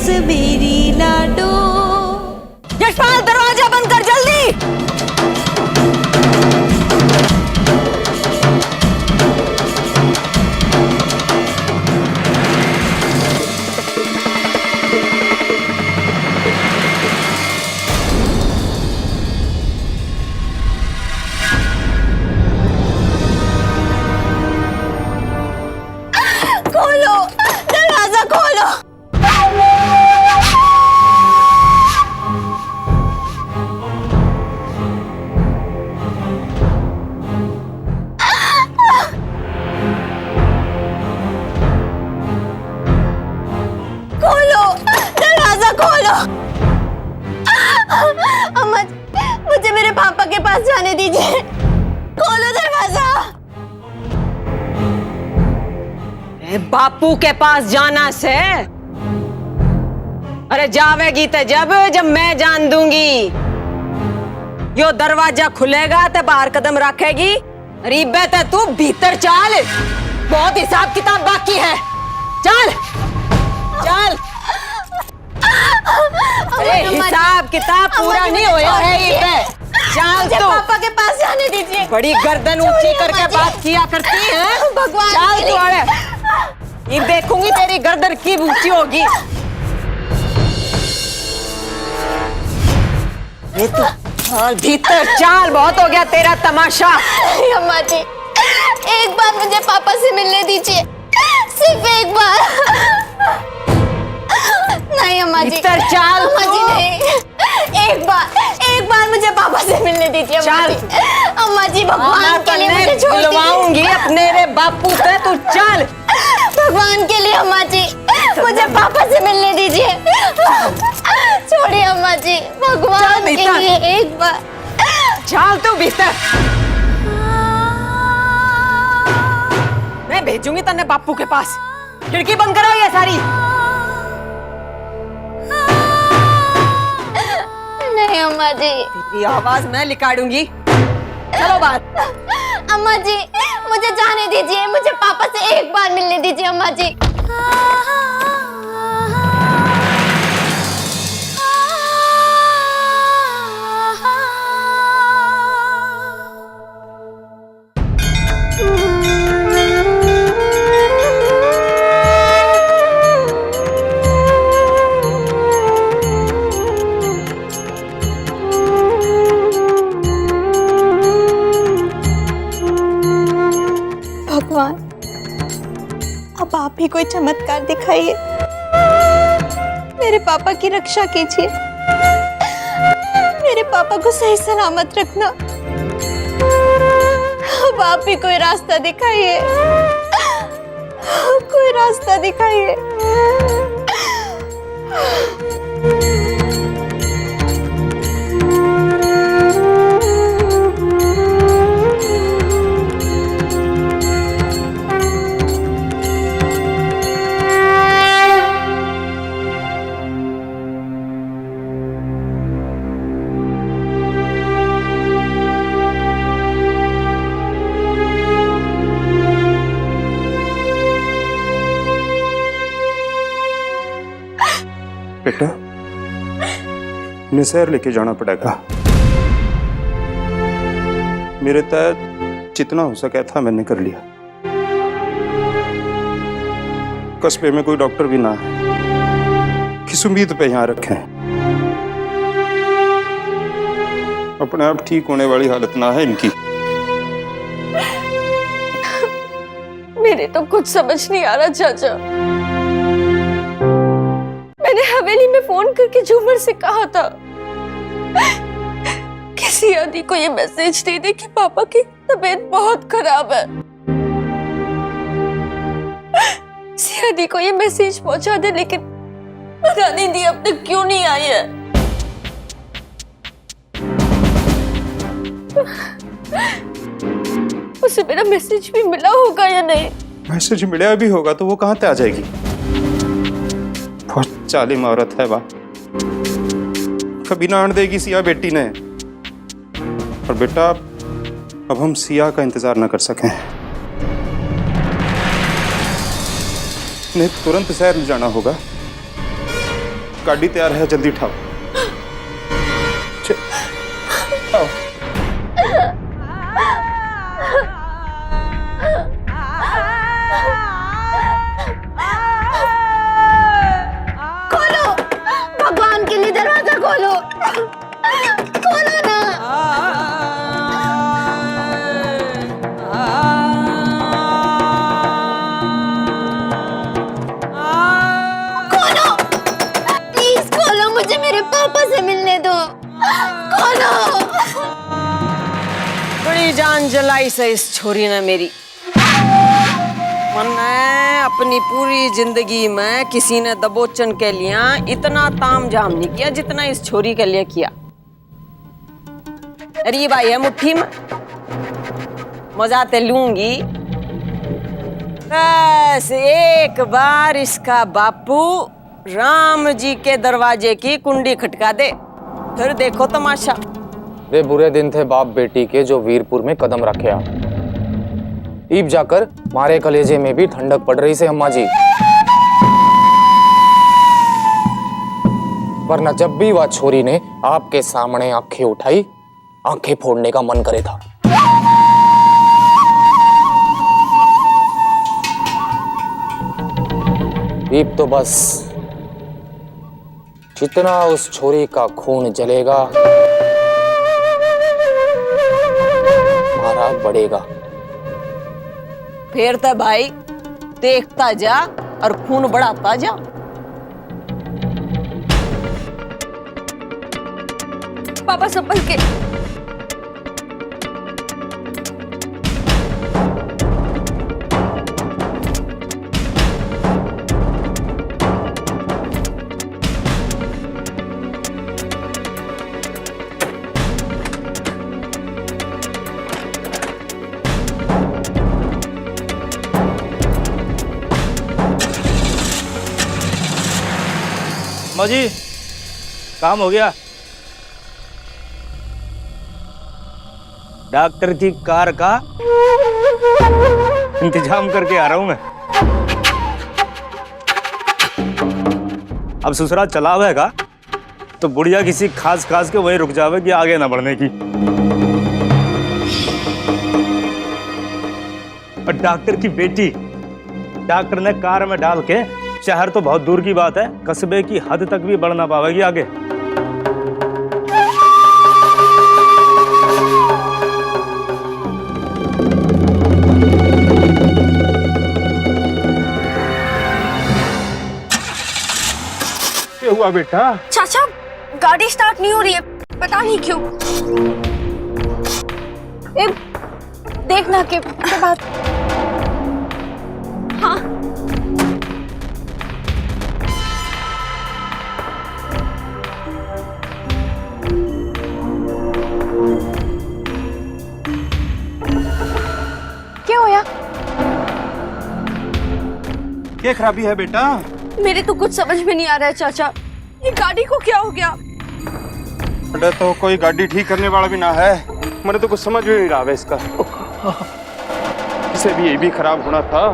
मेरी लाडो। यशपाल दरवाजा बंद कर जल्दी। खोलो, दरवाजा खोलो। खोलो, दरवाजा खोलो। अम्मा, मुझे मेरे पापा के पास जाने दीजिए। खोलो दरवाजा। बापू के पास जाना से? अरे जावेगी तो जब मैं जान दूंगी। यो दरवाजा खुलेगा तो बाहर कदम रखेगी। रीबे तो तू भीतर चल, बहुत हिसाब किताब बाकी है। चल चल। अरे हिसाब किताब पूरा नहीं होया है रीबे। चल तू। पापा के पास जाने दीजिए। बड़ी गर्दन ऊंची करके बात किया करती है। भगवान चल तू। अरे ये देखूंगी तेरी गर्दन की ऊंची होगी। ये तो चल भीतर चल, बहुत हो गया तेरा तमाशा। अम्मा जी, एक बार मुझे पापा से मिलने दीजिए, सिर्फ एक बार। नहीं अम्मा जी, भीतर चल। अम्मा जी नहीं, एक बार मुझे पापा से मिलने दीजिए। चल अम्मा जी, भगवान के लिए मुझे छोड़ दीजिए। बुलवाऊंगी अपने रे बापू से, तू चल। भगवान के लिए अम्मा जी, मुझे पापा से मिलने दीजिए। छोड़िए अम्मा जी, भगवान के लिए एक बार। चल तू भीतर। मैं भेजूंगी तन्ने बापू के पास। खिड़की बंद करो ये सारी। नहीं अम्मा जी, तेरी आवाज मैं निकालूंगी। चलो बात। अम्मा जी, मुझे जाने दीजिए, मुझे पापा से एक बार मिलने दीजिए अम्मा जी। भगवान, अब आप ही कोई चमत्कार दिखाइए, मेरे पापा की रक्षा कीजिए, मेरे पापा को सही सलामत रखना। अब आप ही कोई रास्ता दिखाइए, कोई रास्ता दिखाइए। बेटा, निसैर लेके जाना पड़ेगा। मेरे तहत जितना हो सका था मैंने कर लिया। कस्बे में कोई डॉक्टर भी ना है, किस उम्मीद पे यहाँ रखे हैं। अपने आप ठीक होने वाली हालत ना है इनकी। मेरे तो कुछ समझ नहीं आ रहा चाचा। मैंने हवेली में फोन करके झूमर से कहा था कि सियादी को ये मैसेज दे दे कि पापा की तबीयत बहुत खराब है। सियादी को ये मैसेज पहुंचा दे, लेकिन पता नहीं दी अब तक क्यों नहीं आई है। उसे मेरा मैसेज भी मिला होगा या नहीं? मैसेज मिला भी होगा तो वो कहाँ से आ जाएगी? बहुत जालिम औरत है वाह। कभी ना आने देगी सिया बेटी ने। और बेटा, अब हम सिया का इंतजार न कर सकें। इन्हें तुरंत शहर ले जाना होगा। गाड़ी तैयार है, जल्दी उठाओ। आओ। खोलो, भगवान के लिए दरवाजा खोलो, खोलो ना। खोलो, प्लीज खोलो, मुझे मेरे पापा से मिलने दो, खोलो। बड़ी जान जलाई से इस छोरी ने मेरी। मैंने अपनी पूरी जिंदगी में किसी ने दबोचन के लिए इतना तामझाम नहीं किया जितना इस छोरी के लिए किया। अरे भाई है मुट्ठी में, मजा ते लूंगी। बस एक बार इसका बापू राम जी के दरवाजे की कुंडी खटका दे, फिर देखो तमाशा। वे बुरे दिन थे बाप बेटी के जो वीरपुर में कदम रखे। ईब जाकर मारे कलेजे में भी ठंडक पड़ रही से अम्मा जी। वरना जब भी वह छोरी ने आपके सामने आंखें उठाई, आंखें फोड़ने का मन करे था। ईब तो बस जितना उस छोरी का खून जलेगा मारा बढ़ेगा। फिर तो भाई देखता जा और खून बढ़ाता जा। पापा संभल के। माँ जी, काम हो गया। डॉक्टर की कार का इंतजाम करके आ रहा हूं मैं। अब ससुराल चला हुआ तो बुढ़िया किसी खास के वहीं रुक जावे कि आगे ना बढ़ने की। और डॉक्टर की बेटी डॉक्टर ने कार में डाल के, शहर तो बहुत दूर की बात है, कस्बे की हद तक भी बढ़ ना पावेगी आगे। क्या हुआ बेटा? चाचा, गाड़ी स्टार्ट नहीं हो रही है, पता नहीं क्यों। देखना के बाद। हाँ। क्या होया? क्या खराबी है बेटा? मेरे तो कुछ समझ में नहीं आ रहा है चाचा, ये गाड़ी को क्या हो गया? बेटा तो कोई गाड़ी ठीक करने वाला भी ना है, मुझे तो कुछ समझ में नहीं रहा है इसका। इसे भी ये भी खराब होना था।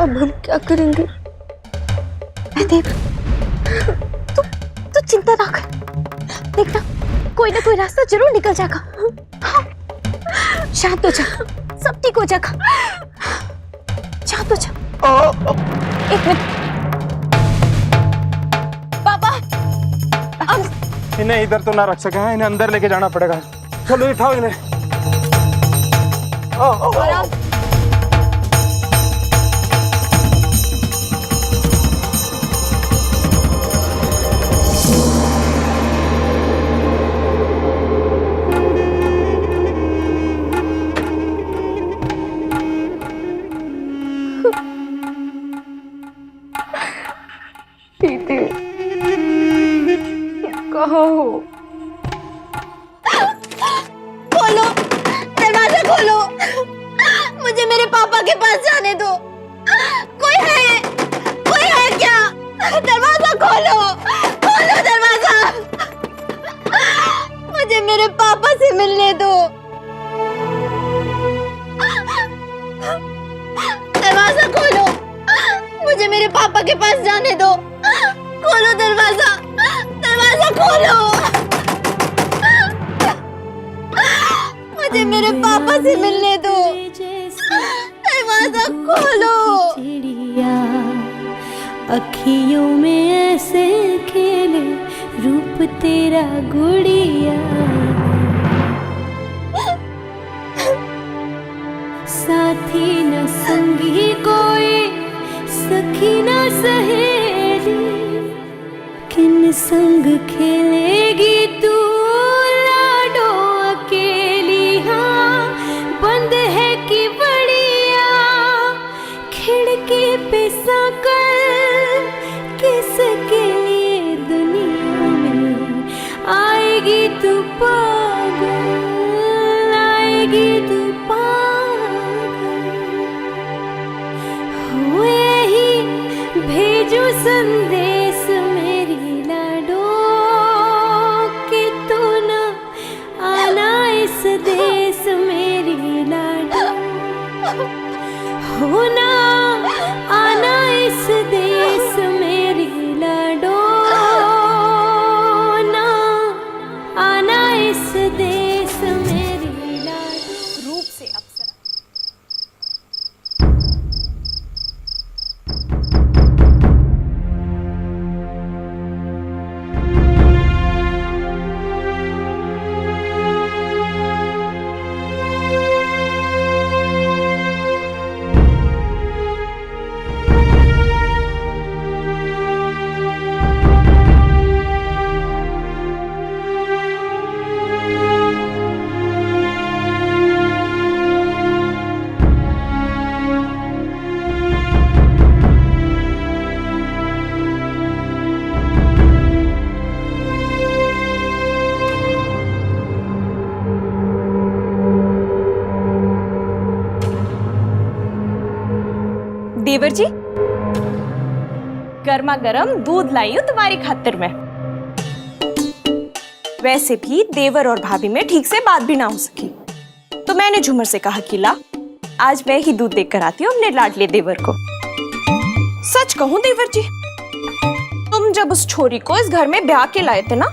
अब हम क्या करेंगे? देव, तू चिंता ना कर, देखना कोई ना कोई रास्ता जरूर निकल जाएगा। हाँ। शांत हो जा, सब ठीक हो जाएगा। शांत हो जा। एक मिनट पापा, इन्हें इधर तो ना रख सके हैं, इन्हें अंदर लेके जाना पड़ेगा। चलो उठाओ इन्हें। कहाँ हो? खोलो, दरवाजा खोलो, मुझे मेरे पापा के पास जाने दो। कोई है क्या? दरवाजा खोलो, खोलो दरवाजा, मुझे मेरे पापा से मिलने दो। दरवाजा खोलो, मुझे मेरे पापा पापा के पास जाने दो। खोलो दरवाजा, दरवाजा खोलो। मुझे मेरे पापा से मिलने दो। दरवाजा खोलो। चिड़िया अखियों में ऐसे खेले रूप तेरा गुड़िया। साथी न संगी कोई, सखी न सहेली, किन संग खेलेगी तू लाडो अकेली। हाँ बंद है कि बढ़िया खिड़की पे साकर, किसके लिए दुनिया में आएगी तू पागल, आएगी तू पागल। हुए ही भेजू संदेश मेरी लाडो कि तू न आना इस देश मेरी लाडो। हो ना आना इस देश मेरी लाडो, ना आना इस देश मेरी लाडो। रूप से अप्सरा। देवर जी, गर्मा गर्म दूध लाई हूं तुम्हारी खातिर में। वैसे भी देवर और भाभी में ठीक से बात भी ना हो सकी, तो मैंने झूमर से कहा कि ला आज मैं ही दूध देकर आती हूँ अपने लाडले देवर को। सच कहूं देवर जी, तुम जब उस छोरी को इस घर में ब्याह के लाए थे ना,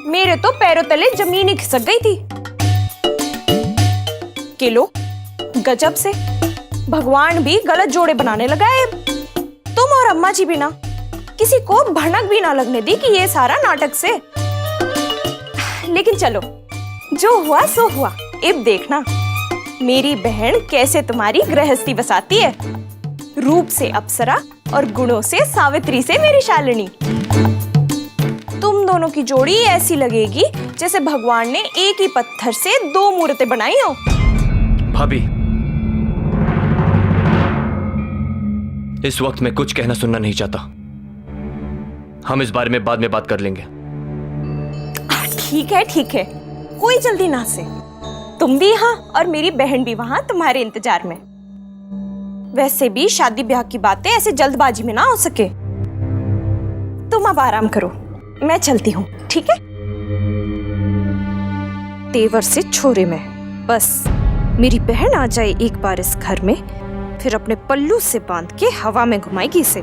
मेरे तो पैरों तले जमीन ही खिसक गई थी। किलो गजब से भगवान भी गलत जोड़े बनाने लगा है। तुम और अम्मा जी भी ना किसी को भनक भी ना लगने दी कि ये सारा नाटक से। लेकिन चलो, जो हुआ सो हुआ। अब देखना मेरी बहन कैसे तुम्हारी गृहस्थी बसाती है। रूप से अप्सरा और गुणों से सावित्री से मेरी शालिनी। तुम दोनों की जोड़ी ऐसी लगेगी जैसे भगवान ने एक ही पत्थर से दो मूर्तें बनाई हो। भाभी, इस वक्त मैं कुछ कहना सुनना नहीं चाहता। हम इस बारे में बाद में बात कर लेंगे। ठीक है ठीक है, कोई जल्दी ना से। तुम भी यहाँ और मेरी बहन भी वहां तुम्हारे इंतजार में। वैसे भी शादी ब्याह की बातें ऐसे जल्दबाजी में ना हो सके। तुम अब आराम करो, मैं चलती हूँ, ठीक है। तेवर से छोरे में, बस मेरी बहन आ जाए एक बार इस घर में, फिर अपने पल्लू से बांध के हवा में घुमाएगी इसे।